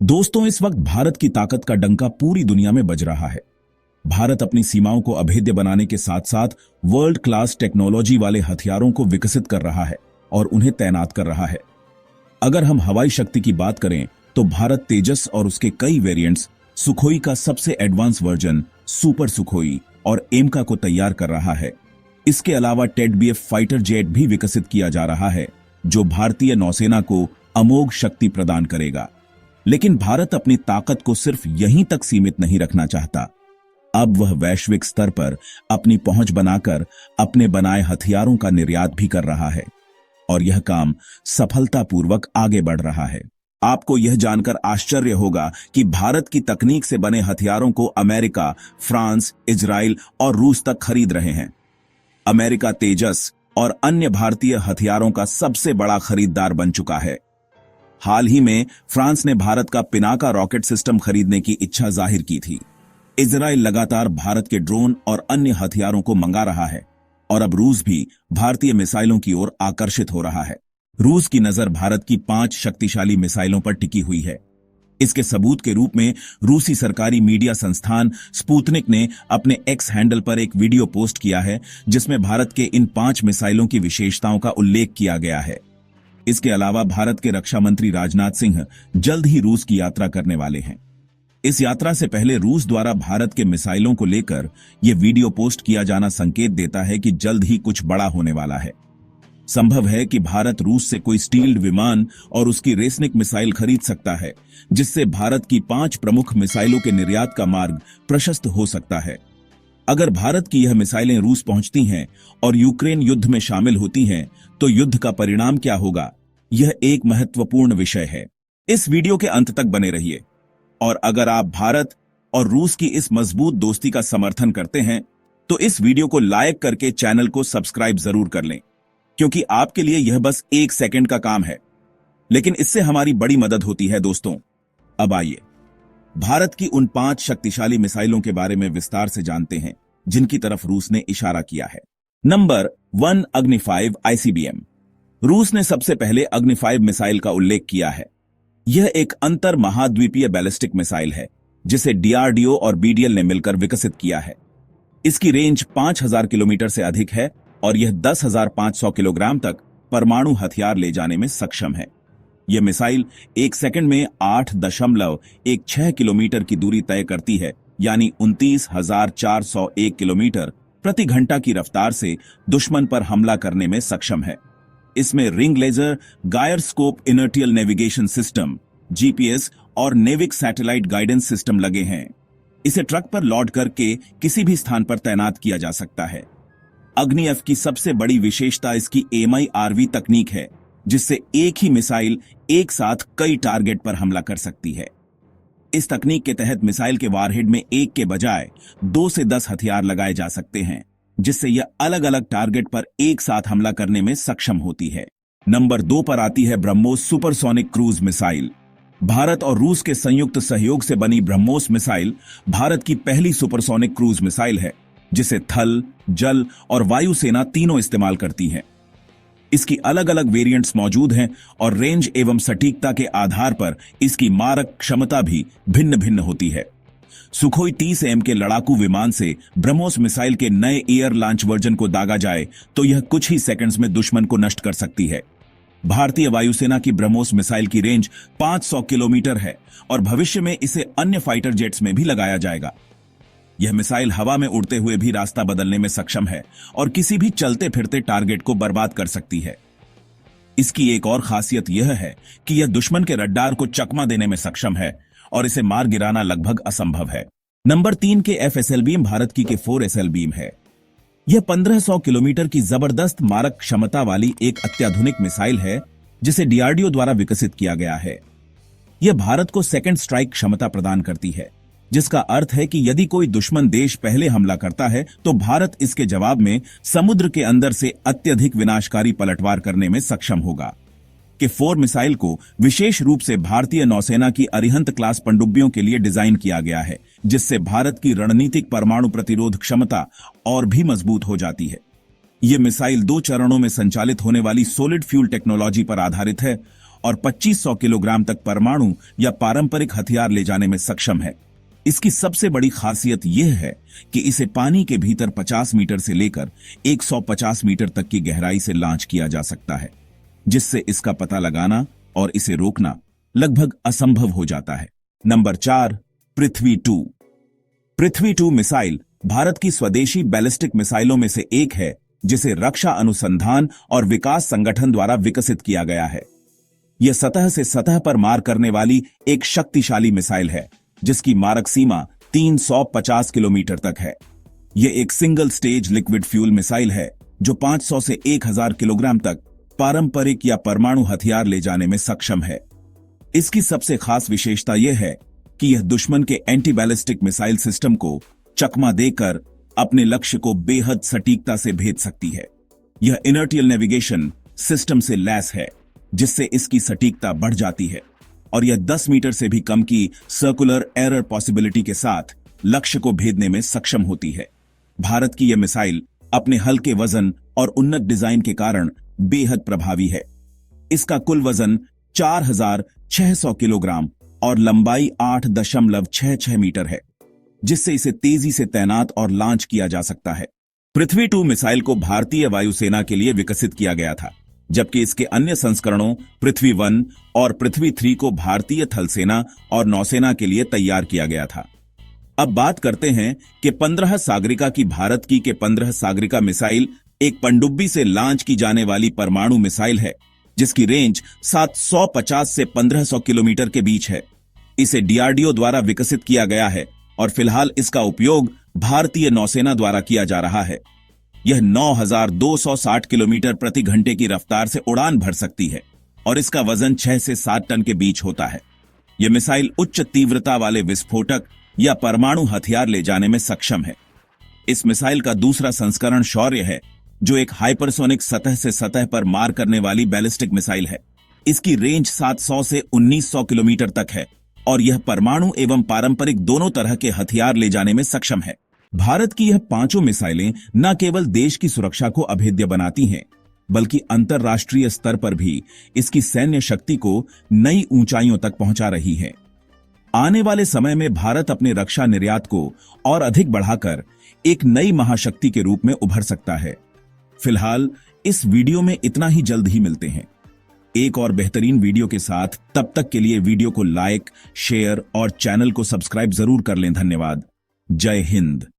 दोस्तों, इस वक्त भारत की ताकत का डंका पूरी दुनिया में बज रहा है। भारत अपनी सीमाओं को अभेद्य बनाने के साथ साथ वर्ल्ड क्लास टेक्नोलॉजी वाले हथियारों को विकसित कर रहा है और उन्हें तैनात कर रहा है। अगर हम हवाई शक्ति की बात करें तो भारत तेजस और उसके कई वेरिएंट्स, सुखोई का सबसे एडवांस वर्जन सुपर सुखोई और एमका को तैयार कर रहा है। इसके अलावा टेड-बीएफ फाइटर जेट भी विकसित किया जा रहा है, जो भारतीय नौसेना को अमोघ शक्ति प्रदान करेगा। लेकिन भारत अपनी ताकत को सिर्फ यहीं तक सीमित नहीं रखना चाहता। अब वह वैश्विक स्तर पर अपनी पहुंच बनाकर अपने बनाए हथियारों का निर्यात भी कर रहा है और यह काम सफलतापूर्वक आगे बढ़ रहा है। आपको यह जानकर आश्चर्य होगा कि भारत की तकनीक से बने हथियारों को अमेरिका, फ्रांस, इजराइल और रूस तक खरीद रहे हैं। अमेरिका तेजस और अन्य भारतीय हथियारों का सबसे बड़ा खरीदार बन चुका है। हाल ही में फ्रांस ने भारत का पिनाका रॉकेट सिस्टम खरीदने की इच्छा जाहिर की थी। इजराइल लगातार भारत के ड्रोन और अन्य हथियारों को मंगा रहा है और अब रूस भी भारतीय मिसाइलों की ओर आकर्षित हो रहा है। रूस की नजर भारत की 5 शक्तिशाली मिसाइलों पर टिकी हुई है। इसके सबूत के रूप में रूसी सरकारी मीडिया संस्थान स्पुतनिक ने अपने एक्स हैंडल पर एक वीडियो पोस्ट किया है, जिसमें भारत के इन 5 मिसाइलों की विशेषताओं का उल्लेख किया गया है। इसके अलावा भारत के रक्षा मंत्री राजनाथ सिंह जल्द ही रूस की यात्रा करने वाले हैं। इस यात्रा से पहले रूस द्वारा भारत के मिसाइलों को लेकर यह वीडियो पोस्ट किया जाना संकेत देता है कि जल्द ही कुछ बड़ा होने वाला है। संभव है कि भारत रूस से कोई स्टील्ड विमान और उसकी रेसनिक मिसाइल खरीद सकता है, जिससे भारत की 5 प्रमुख मिसाइलों के निर्यात का मार्ग प्रशस्त हो सकता है। अगर भारत की यह मिसाइलें रूस पहुंचती हैं और यूक्रेन युद्ध में शामिल होती हैं, तो युद्ध का परिणाम क्या होगा, यह एक महत्वपूर्ण विषय है। इस वीडियो के अंत तक बने रहिए और अगर आप भारत और रूस की इस मजबूत दोस्ती का समर्थन करते हैं तो इस वीडियो को लाइक करके चैनल को सब्सक्राइब जरूर कर लें, क्योंकि आपके लिए यह बस 1 सेकंड का काम है, लेकिन इससे हमारी बड़ी मदद होती है। दोस्तों, अब आइए भारत की उन 5 शक्तिशाली मिसाइलों के बारे में विस्तार से जानते हैं जिनकी तरफ रूस ने इशारा किया है। नंबर 1, अग्नि 5 आईसीबीएम। रूस ने सबसे पहले अग्नि 5 मिसाइल का उल्लेख किया है। यह एक अंतर महाद्वीपीय बैलिस्टिक मिसाइल है जिसे डीआरडीओ और बीडीएल ने मिलकर विकसित किया है। इसकी रेंज 5000 किलोमीटर से अधिक है और यह 10,500 किलोग्राम तक परमाणु हथियार ले जाने में सक्षम है। यह मिसाइल 1 सेकंड में 8.16 किलोमीटर की दूरी तय करती है, यानी 29,401 किलोमीटर प्रति घंटा की रफ्तार से दुश्मन पर हमला करने में सक्षम है। इसमें ring laser, gyroscope inertial navigation system, GPS और नेविक सैटेलाइट गाइडेंस सिस्टम लगे हैं। इसे ट्रक पर लोड करके किसी भी स्थान पर तैनात किया जा सकता है। अग्नि एफ की सबसे बड़ी विशेषता इसकी एमआईआरवी तकनीक है, जिससे एक ही मिसाइल एक साथ कई टारगेट पर हमला कर सकती है। इस तकनीक के तहत मिसाइल के वारहेड में एक के बजाय 2 से 10 हथियार लगाए जा सकते हैं, जिससे यह अलग अलग टारगेट पर एक साथ हमला करने में सक्षम होती है। नंबर 2 पर आती है BrahMos supersonic cruise missile. Bharat और रूस के संयुक्त सहयोग से बनी ब्रह्मोस मिसाइल भारत की पहली सुपरसोनिक क्रूज मिसाइल है, जिसे थल, जल और वायु सेना तीनों इस्तेमाल करती हैं। इसकी अलग अलग वेरिएंट्स मौजूद हैं और रेंज एवं सटीकता के आधार पर इसकी मारक क्षमता भी भिन्न भिन्न होती है। सुखोई 30M के लड़ाकू विमान से ब्रह्मोस मिसाइल के नए एयर लॉन्च वर्जन को दागा जाए तो यह कुछ ही सेकंड्स में दुश्मन को नष्ट कर सकती है। भारतीय वायुसेना की ब्रह्मोस मिसाइल की रेंज 500 किलोमीटर है और भविष्य में इसे अन्य फाइटर जेट्स में भी लगाया जाएगा। यह मिसाइल हवा में उड़ते हुए भी रास्ता बदलने में सक्षम है और किसी भी चलते फिरते टारगेट को बर्बाद कर सकती है। इसकी एक और खासियत यह है कि यह दुश्मन के रडार को चकमा देने में सक्षम है और इसे मार गिराना लगभग असंभव है। नंबर 3 के एफएसएल बीम भारत की के 4SL बीम है। यह 1500 किलोमीटर की जबरदस्त मारक क्षमता वाली एक अत्याधुनिक मिसाइल है, जिसे डीआरडीओ द्वारा विकसित किया गया है। यह भारत को सेकंड स्ट्राइक क्षमता प्रदान करती है, जिसका अर्थ है कि यदि कोई दुश्मन देश पहले हमला करता है तो भारत इसके जवाब में समुद्र के अंदर से अत्यधिक विनाशकारी पलटवार करने में सक्षम होगा। के 4 मिसाइल को विशेष रूप से भारतीय नौसेना की अरिहंत क्लास पनडुब्बियों के लिए डिजाइन किया गया है, जिससे भारत की रणनीतिक परमाणु प्रतिरोध क्षमता और भी मजबूत हो जाती है। यह मिसाइल 2 चरणों में संचालित होने वाली सॉलिड फ्यूल टेक्नोलॉजी पर आधारित है और 2500 किलोग्राम तक परमाणु या पारंपरिक हथियार ले जाने में सक्षम है। इसकी सबसे बड़ी खासियत यह है कि इसे पानी के भीतर 50 मीटर से लेकर 150 मीटर तक की गहराई से लॉन्च किया जा सकता है, जिससे इसका पता लगाना और इसे रोकना लगभग असंभव हो जाता है। नंबर 4, पृथ्वी-2। पृथ्वी-2 मिसाइल भारत की स्वदेशी बैलिस्टिक मिसाइलों में से एक है, जिसे रक्षा अनुसंधान और विकास संगठन द्वारा विकसित किया गया है। यह सतह से सतह पर मार करने वाली एक शक्तिशाली मिसाइल है, जिसकी मारक सीमा 350 किलोमीटर तक है। यह एक single stage liquid fuel missile है, जो 500 से 1000 किलोग्राम तक पारंपरिक या परमाणु हथियार ले जाने में सक्षम है। इसकी सबसे खास विशेषता यह है कि यह दुश्मन के एंटी बैलिस्टिक मिसाइल सिस्टम को चकमा देकर अपने लक्ष्य को बेहद सटीकता से भेद सकती है। यह इनर्टियल नेविगेशन सिस्टम से लैस है, जिससे इसकी सटीकता बढ़ जाती है और यह 10 मीटर से भी कम की सर्कुलर एरर पॉसिबिलिटी के साथ लक्ष्य को भेदने में सक्षम होती है। भारत की यह मिसाइल अपने हल्के वजन और उन्नत डिजाइन के कारण बेहद प्रभावी है। इसका कुल वजन 4600 किलोग्राम और लंबाई 8.66 मीटर है, जिससे इसे तेजी से तैनात और लॉन्च किया जा सकता है। पृथ्वी-2 मिसाइल को भारतीय वायुसेना के लिए विकसित किया गया था, जबकि इसके अन्य संस्करणों पृथ्वी-1 और पृथ्वी-3 को भारतीय थल सेना और नौसेना के लिए तैयार किया गया था। अब बात करते हैं कि 15 सागरिका की भारत की 15 सागरिका मिसाइल एक पनडुब्बी से लॉन्च की जाने वाली परमाणु मिसाइल है, जिसकी रेंज 750 से 1500 किलोमीटर के बीच है। इसे डीआरडीओ द्वारा विकसित किया गया है और फिलहाल इसका उपयोग भारतीय नौसेना द्वारा किया जा रहा है। यह 9260 किलोमीटर प्रति घंटे की रफ्तार से उड़ान भर सकती है और इसका वजन 6 से 7 टन के बीच होता है। यह मिसाइल उच्च तीव्रता वाले विस्फोटक या परमाणु हथियार ले जाने में सक्षम है। इस मिसाइल का दूसरा संस्करण शौर्य है, जो एक हाइपरसोनिक सतह से सतह पर मार करने वाली बैलिस्टिक मिसाइल है। इसकी रेंज 700 से 1900 किलोमीटर तक है और यह परमाणु एवं पारंपरिक दोनों तरह के हथियार ले जाने में सक्षम है। भारत की यह पांचों मिसाइलें न केवल देश की सुरक्षा को अभेद्य बनाती हैं, बल्कि अंतर्राष्ट्रीय स्तर पर भी इसकी सैन्य शक्ति को नई ऊंचाइयों तक पहुंचा रही है। आने वाले समय में भारत अपने रक्षा निर्यात को और अधिक बढ़ाकर एक नई महाशक्ति के रूप में उभर सकता है। फिलहाल इस वीडियो में इतना ही, जल्द ही मिलते हैं एक और बेहतरीन वीडियो के साथ। तब तक के लिए वीडियो को लाइक, शेयर और चैनल को सब्सक्राइब जरूर कर लें। धन्यवाद। जय हिंद।